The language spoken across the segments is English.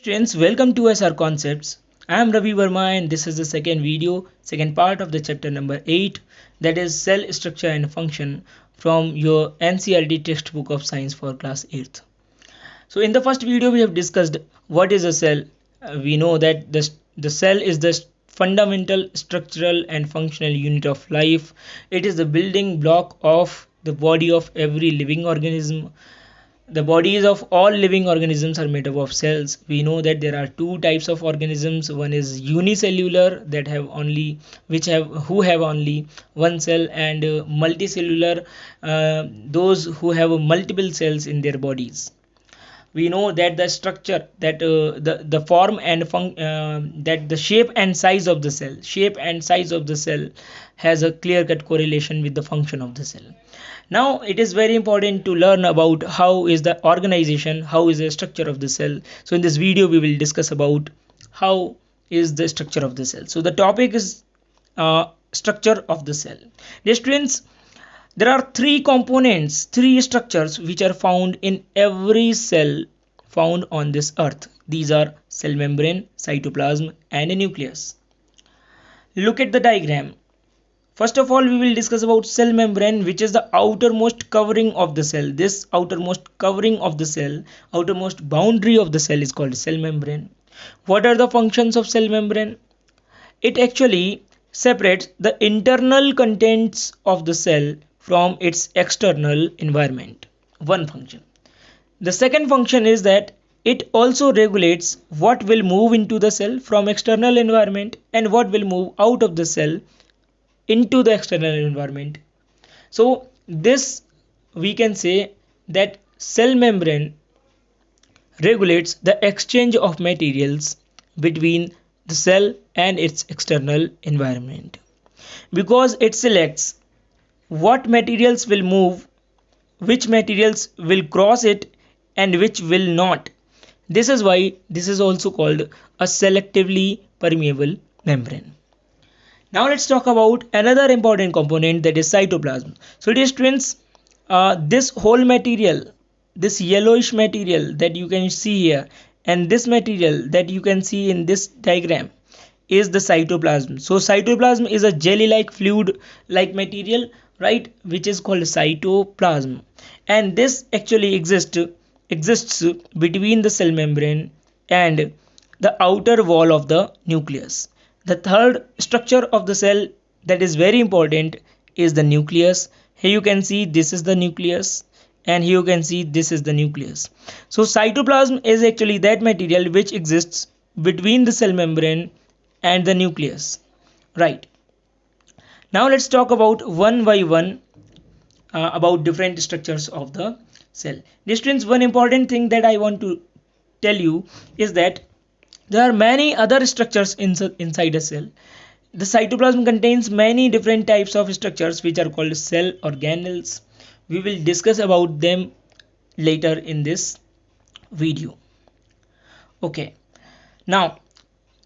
Students, welcome to SR Concepts. I am Ravi Verma and this is the second part of the chapter number 8, that is cell structure and function from your NCERT textbook of science for class 8th. So in the first video we have discussed what is a cell. We know that the cell is the fundamental structural and functional unit of life. It is the building block of the body of every living organism. The bodies of all living organisms are made up of cells. We know that there are two types of organisms. One is unicellular, that have only who have only one cell, and multicellular, those who have multiple cells in their bodies. We know that the structure, that the form and that the shape and size of the cell has a clear cut correlation with the function of the cell. Now it is very important to learn about how is the organization, how is the structure of the cell. So in this video we will discuss about how is the structure of the cell. So the topic is structure of the cell. Dear students, there are three components, three structures which are found in every cell found on this earth. These are cell membrane, cytoplasm and a nucleus. Look at the diagram. First of all, we will discuss about cell membrane, which is the outermost covering of the cell. This outermost covering of the cell, outermost boundary of the cell is called cell membrane. What are the functions of cell membrane? It actually separates the internal contents of the cell from its external environment. One function. The second function is that it also regulates what will move into the cell from external environment and what will move out of the cell into the external environment. So this, we can say that cell membrane regulates the exchange of materials between the cell and its external environment, because it selects what materials will move, which materials will cross it and which will not. This is why this is also called a selectively permeable membrane. Now let's talk about another important component, that is cytoplasm. So dear students, this whole material, this yellowish material that you can see here and this material that you can see in this diagram is the cytoplasm. So cytoplasm is a jelly like fluid like material, right, which is called cytoplasm, and this actually exists between the cell membrane and the outer wall of the nucleus. The third structure of the cell that is very important is the nucleus. Here you can see this is the nucleus and here you can see this is the nucleus. So cytoplasm is actually that material which exists between the cell membrane and the nucleus. Right. Now let's talk about one by one about different structures of the cell. Dear students, one important thing that I want to tell you is that there are many other structures inside a cell. The cytoplasm contains many different types of structures which are called cell organelles. We will discuss about them later in this video. Okay, now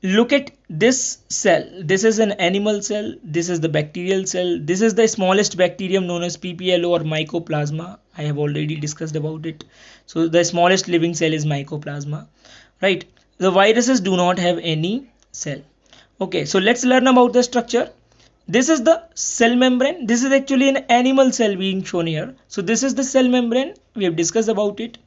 look at this cell. This is an animal cell, this is the bacterial cell, this is the smallest bacterium known as PPLO or mycoplasma. I have already discussed about it. So the smallest living cell is mycoplasma, right? The viruses do not have any cell. Okay, so let's learn about the structure. This is the cell membrane. This is actually an animal cell being shown here. So this is the cell membrane. We have discussed about it.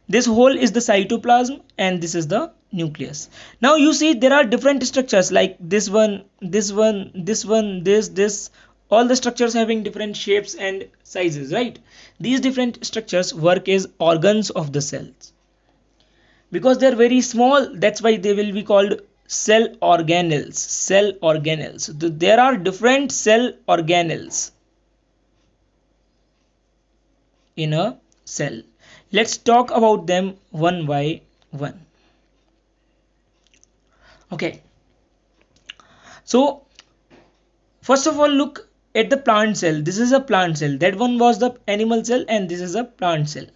This whole is the cytoplasm and this is the nucleus. Now you see there are different structures like this one, this one, this one, this. All the structures having different shapes and sizes, right? These different structures work as organs of the cells. Because they are very small, that's why they will be called cell organelles. Cell organelles. There are different cell organelles in a cell. Let's talk about them one by one. Okay. So first of all, look at the plant cell. This is a plant cell. That one was the animal cell and this is a plant cell.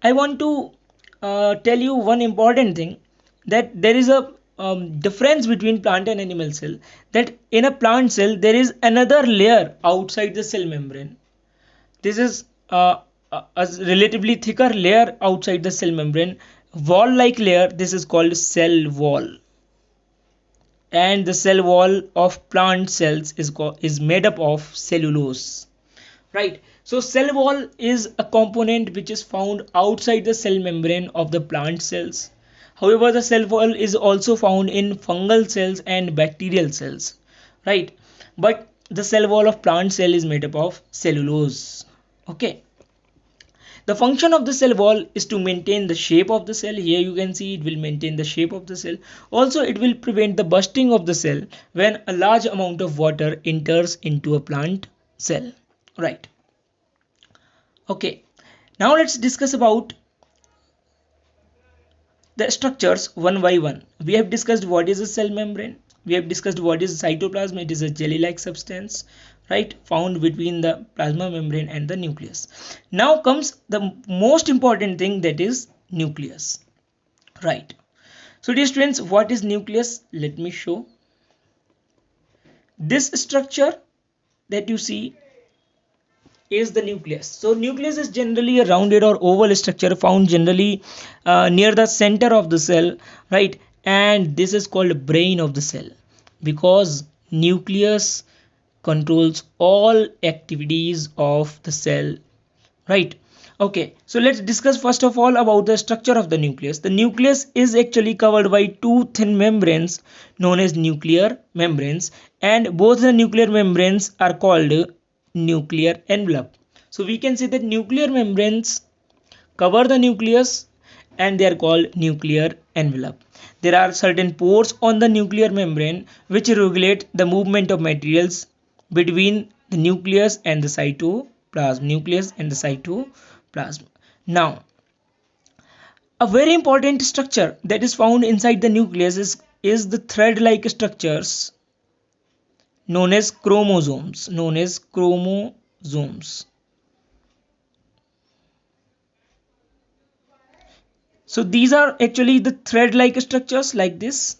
I want to tell you one important thing, that there is a difference between plant and animal cell, that in a plant cell there is another layer outside the cell membrane. This is a relatively thicker layer outside the cell membrane wall like layer, this is called cell wall. And the cell wall of plant cells is made up of cellulose, right? So cell wall is a component which is found outside the cell membrane of the plant cells. However, the cell wall is also found in fungal cells and bacterial cells, right? But the cell wall of plant cell is made up of cellulose. Okay. The function of the cell wall is to maintain the shape of the cell. Here you can see it will maintain the shape of the cell. Also, it will prevent the bursting of the cell when a large amount of water enters into a plant cell. Right. Okay. Now let's discuss about the structures one by one. We have discussed what is a cell membrane. We have discussed what is cytoplasm. It is a jelly-like substance, right, found between the plasma membrane and the nucleus. Now comes the most important thing, that is nucleus, right? So dear students, what is nucleus? Let me show. This structure that you see is the nucleus. So nucleus is generally a rounded or oval structure found generally near the center of the cell, right? And this is called brain of the cell because nucleus controls all activities of the cell, right? Okay, so let's discuss first of all about the structure of the nucleus. The nucleus is actually covered by two thin membranes known as nuclear membranes, and both the nuclear membranes are called nuclear envelope. So we can say that nuclear membranes cover the nucleus and they are called nuclear envelope. There are certain pores on the nuclear membrane which regulate the movement of materials between the nucleus and the cytoplasm. Now, a very important structure that is found inside the nucleus is the thread-like structures known as chromosomes. So these are actually the thread-like structures like this,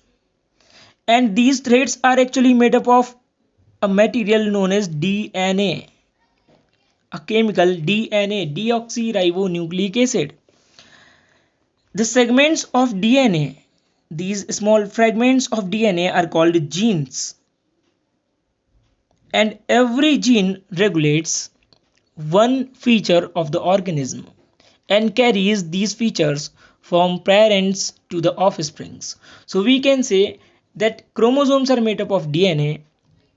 and these threads are actually made up of a material known as DNA, a chemical DNA, deoxyribonucleic acid. The segments of DNA, these small fragments of DNA are called genes, and every gene regulates one feature of the organism and carries these features from parents to the offsprings. So we can say that chromosomes are made up of DNA,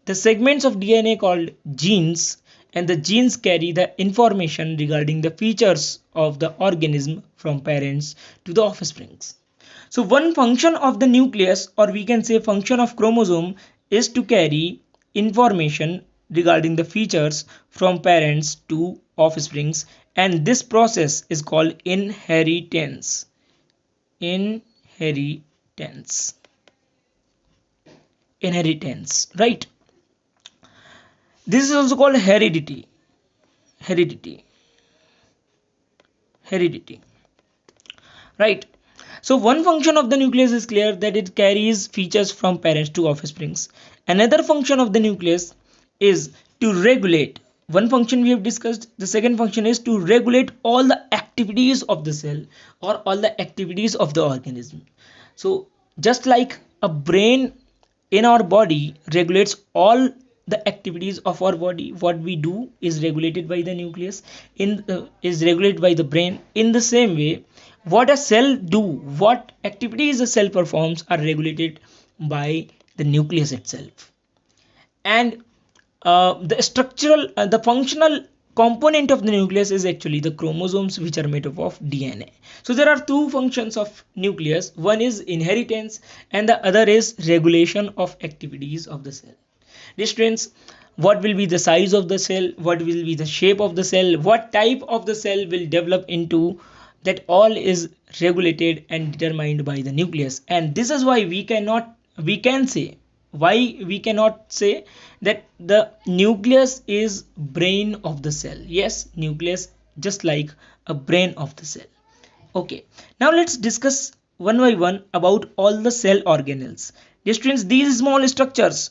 the segments of DNA called genes, and the genes carry the information regarding the features of the organism from parents to the offsprings. So one function of the nucleus, or we can say function of chromosome, is to carry information regarding the features from parents to offsprings, and this process is called inheritance. Inheritance, right? This is also called heredity, right? So one function of the nucleus is clear, that it carries features from parents to offsprings. Another function of the nucleus is to regulate. One function we have discussed. The second function is to regulate all the activities of the cell or all the activities of the organism. So just like a brain in our body regulates all the activities of our body, what we do is regulated by the nucleus, is regulated by the brain. In the same way, what a cell do, what activities a cell performs are regulated by the nucleus itself. And the functional component of the nucleus is actually the chromosomes, which are made up of DNA. So there are two functions of nucleus. One is inheritance and the other is regulation of activities of the cell. Dear students, what will be the size of the cell, what will be the shape of the cell, what type of the cell will develop into, that all is regulated and determined by the nucleus. And this is why we cannot say that the nucleus is brain of the cell. Yes, nucleus just like a brain of the cell. Okay, now let's discuss one by one about all the cell organelles. Dear students, these small structures,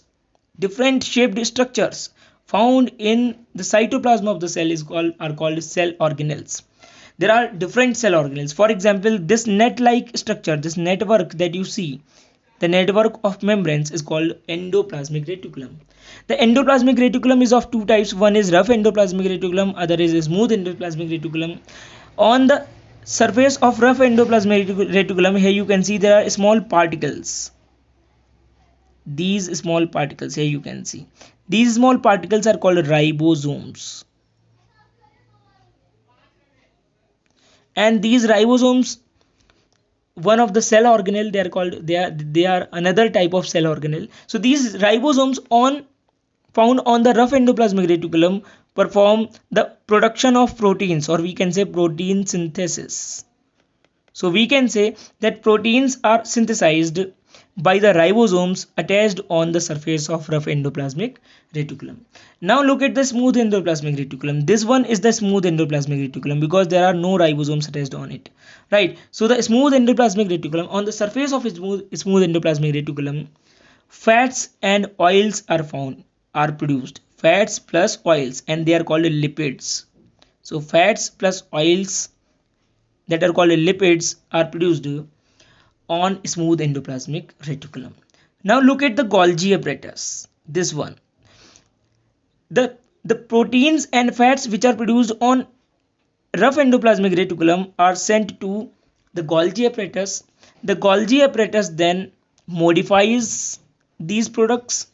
different shaped structures found in the cytoplasm of the cell are called cell organelles. there are different cell organelles. For example, this net like structure, this network that you see, the network of membranes, is called endoplasmic reticulum. The endoplasmic reticulum is of two types. One is rough endoplasmic reticulum, other is smooth endoplasmic reticulum. On the surface of rough endoplasmic reticulum, here you can see there are small particles. These small particles, here you can see, these small particles are called ribosomes. And these ribosomes, one of the cell organelle, they are called, they are another type of cell organelle. So these ribosomes found on the rough endoplasmic reticulum perform the production of proteins, or we can say protein synthesis. So we can say that proteins are synthesized by the ribosomes attached on the surface of rough endoplasmic reticulum. Now look at the smooth endoplasmic reticulum. This one is the smooth endoplasmic reticulum because there are no ribosomes attached on it, right? So the smooth endoplasmic reticulum, on the surface of smooth endoplasmic reticulum, fats and oils are produced, fats plus oils, and they are called lipids. So fats plus oils that are called lipids are produced on smooth endoplasmic reticulum. Now look at the Golgi apparatus. This one, the proteins and fats which are produced on rough endoplasmic reticulum are sent to the Golgi apparatus. The Golgi apparatus then modifies these products,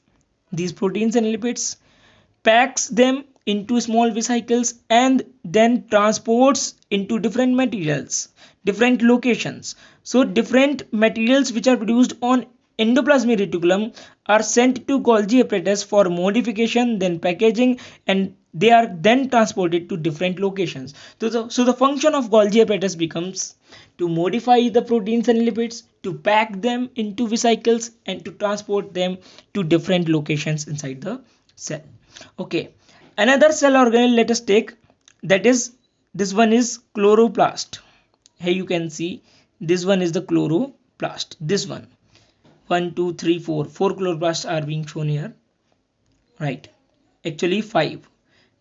these proteins and lipids, packs them into small vesicles, and then transports into different materials, different locations. So different materials which are produced on endoplasmic reticulum are sent to Golgi apparatus for modification, then packaging, and they are then transported to different locations. So the function of Golgi apparatus becomes to modify the proteins and lipids, to pack them into vesicles, and to transport them to different locations inside the cell. Okay, another cell organelle let us take, that is, this one is chloroplast. Here you can see this one is the chloroplast. This one, 1 2 3 4 chloroplasts are being shown here, right? Actually 5.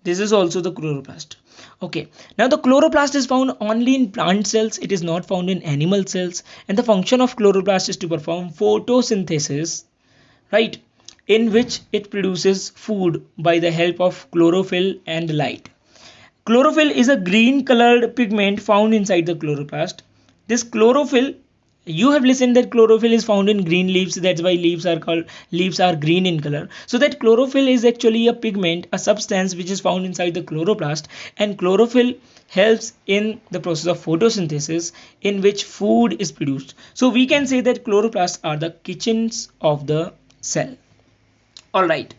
This is also the chloroplast. Okay, now the chloroplast is found only in plant cells, it is not found in animal cells, and the function of chloroplast is to perform photosynthesis, right, in which it produces food by the help of chlorophyll and light. Chlorophyll is a green colored pigment found inside the chloroplast. This chlorophyll, you have listened that chlorophyll is found in green leaves, that's why leaves are green in color. So that chlorophyll is actually a pigment, a substance which is found inside the chloroplast, and chlorophyll helps in the process of photosynthesis in which food is produced. So we can say that chloroplasts are the kitchens of the cell. Alright,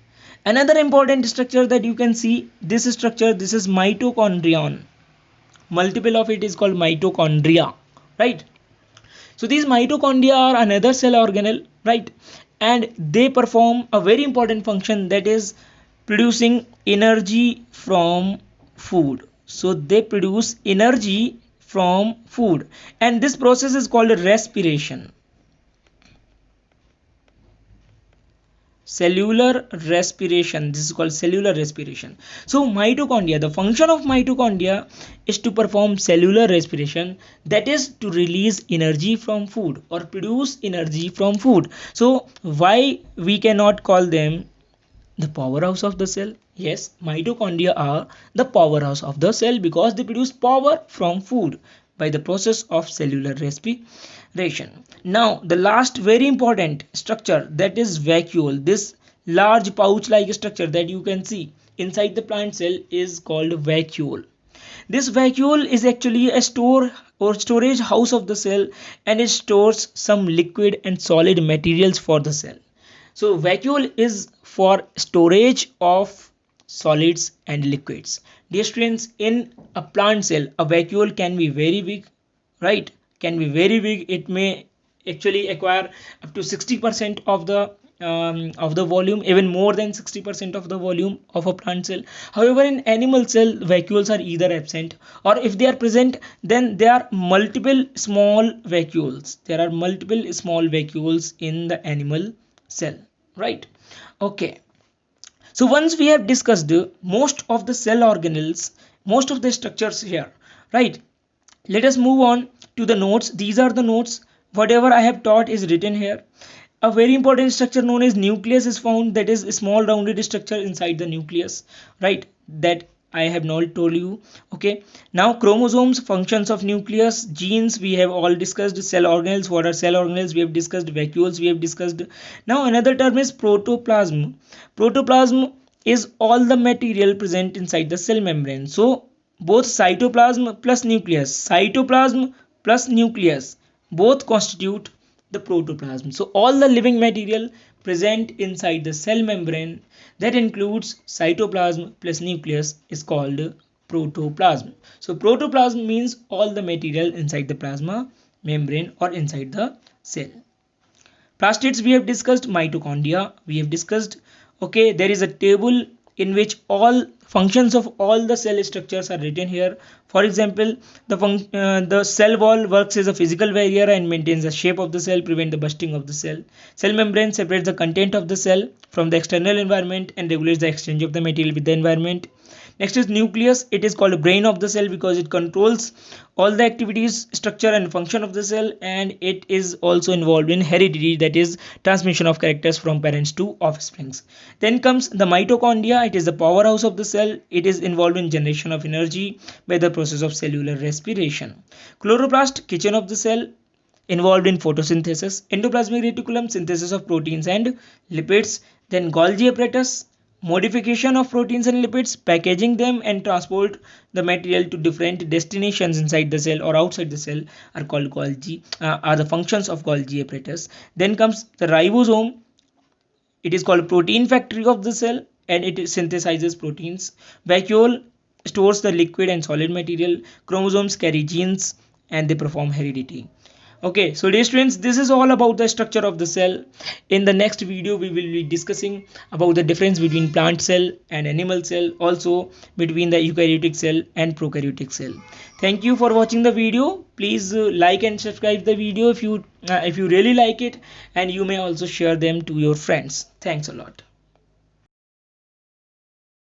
another important structure that you can see, this structure, this is mitochondrion. Multiple of it is called mitochondria, right? So these mitochondria are another cell organelle, right? And they perform a very important function, that is producing energy from food. So they produce energy from food, and this process is called respiration. Cellular respiration, this is called cellular respiration. So mitochondria, the function of mitochondria is to perform cellular respiration, that is to release energy from food or produce energy from food. So why we cannot call them the powerhouse of the cell? Yes, mitochondria are the powerhouse of the cell because they produce power from food by the process of cellular respiration. Now the last very important structure, that is vacuole. This large pouch like structure that you can see inside the plant cell is called vacuole. This vacuole is actually a store or storage house of the cell, and it stores some liquid and solid materials for the cell. So vacuole is for storage of solids and liquids. Dear students, in a plant cell, a vacuole can be very big, right? Can be very big. It may actually acquire up to 60% of the volume, even more than 60% of the volume of a plant cell. However, in animal cell, vacuoles are either absent, or if they are present, then there are multiple small vacuoles. There are multiple small vacuoles in the animal cell, right? Okay. So once we have discussed most of the cell organelles, most of the structures here, right? Let us move on to the notes. These are the notes. Whatever I have taught is written here. A very important structure known as nucleus is found, that is a small rounded structure inside the nucleus, right? That I have not told you. Okay, now chromosomes, functions of nucleus, genes we have all discussed, cell organelles, what are cell organelles we have discussed, vacuoles we have discussed. Now another term is protoplasm. Protoplasm is all the material present inside the cell membrane. So both cytoplasm plus nucleus both constitute the protoplasm. So all the living material present inside the cell membrane, that includes cytoplasm plus nucleus, is called protoplasm. So protoplasm means all the material inside the plasma membrane or inside the cell. Plastids we have discussed, mitochondria we have discussed. Okay, there is a table in which all functions of all the cell structures are written here. For example, the cell wall works as a physical barrier and maintains the shape of the cell, prevent the bursting of the cell. Cell membrane separates the content of the cell from the external environment and regulates the exchange of the material with the environment. Next is nucleus. It is called brain of the cell because it controls all the activities, structure and function of the cell, and it is also involved in heredity, that is transmission of characters from parents to offsprings. Then comes the mitochondria. It is the powerhouse of the cell. It is involved in generation of energy by the process of cellular respiration. Chloroplast, kitchen of the cell, involved in photosynthesis. Endoplasmic reticulum, synthesis of proteins and lipids. Then Golgi apparatus, modification of proteins and lipids, packaging them and transport the material to different destinations inside the cell or outside the cell are called Golgi, are the functions of Golgi apparatus. Then comes the ribosome. It is called protein factory of the cell and it synthesizes proteins. Vacuole stores the liquid and solid material. Chromosomes carry genes and they perform heredity. Okay, so dear students, this is all about the structure of the cell. In the next video we will be discussing about the difference between plant cell and animal cell, also between the eukaryotic cell and prokaryotic cell. Thank you for watching the video. Please like and subscribe the video if you really like it, and you may also share them to your friends. Thanks a lot.